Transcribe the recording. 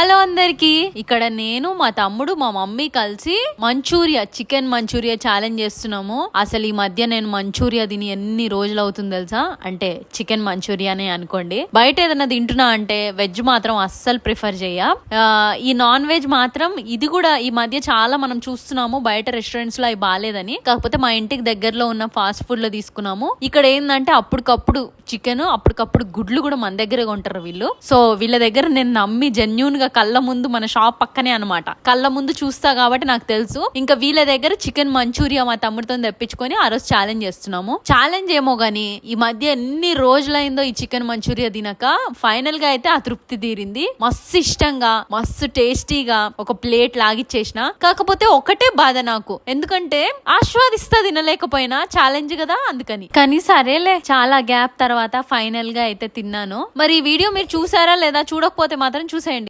Hello అందరికి, ఇక్కడ నేను మా తమ్ముడు మా మమ్మీ కలిసి చికెన్ మంచూరియా ఛాలెంజ్ చేస్తున్నాము. అసలు ఈ మధ్య నేను మంచూరియా తిని ఎన్ని రోజులు అవుతుంది తెలుసా? అంటే చికెన్ మంచూరియానే అనుకోండి. బయట ఏదైనా తింటున్నా అంటే వెజ్ మాత్రం అస్సలు ప్రిఫర్ చేయ. ఈ నాన్ వెజ్ మాత్రం ఇది కూడా ఈ మధ్య చాలా మనం చూస్తున్నాము. బయట రెస్టారెంట్స్ లో అవి బాగాలేదని, కాకపోతే మా ఇంటికి దగ్గరలో ఉన్న ఫాస్ట్ ఫుడ్ లో తీసుకున్నాము. ఇక్కడ ఏంటంటే అప్పటికప్పుడు చికెన్, అప్పటికప్పుడు గుడ్లు కూడా మన దగ్గరే కొంటారు వీళ్ళు. సో వీళ్ళ దగ్గర నేను నమ్మి జెన్యూన్ గా కళ్ళ ముందు, మన షాప్ పక్కనే అనమాట, కళ్ళ ముందు చూస్తా కాబట్టి నాకు తెలుసు. ఇంకా వీళ్ళ దగ్గర చికెన్ మంచూరియా మా తమ్ముడితో తెప్పించుకొని ఆ రోజు ఛాలెంజ్ చేస్తున్నాము. ఛాలెంజ్ ఏమో గానీ ఈ మధ్య ఎన్ని రోజులైందో ఈ చికెన్ మంచూరియా తినక ఫైనల్ గా అయితే ఆ తృప్తి తీరింది. మస్తు ఇష్టంగా, మస్తు టేస్టీగా ఒక ప్లేట్ లాగిచ్చేసిన. కాకపోతే ఒకటే బాధ నాకు, ఎందుకంటే ఆస్వాదిస్తా తినలేకపోయినా ఛాలెంజ్ కదా అందుకని. కానీ సరేలే, చాలా గ్యాప్ తర్వాత ఫైనల్ గా అయితే తిన్నాను. మరి ఈ వీడియో మీరు చూసారా లేదా? చూడకపోతే మాత్రం చూసేయండి.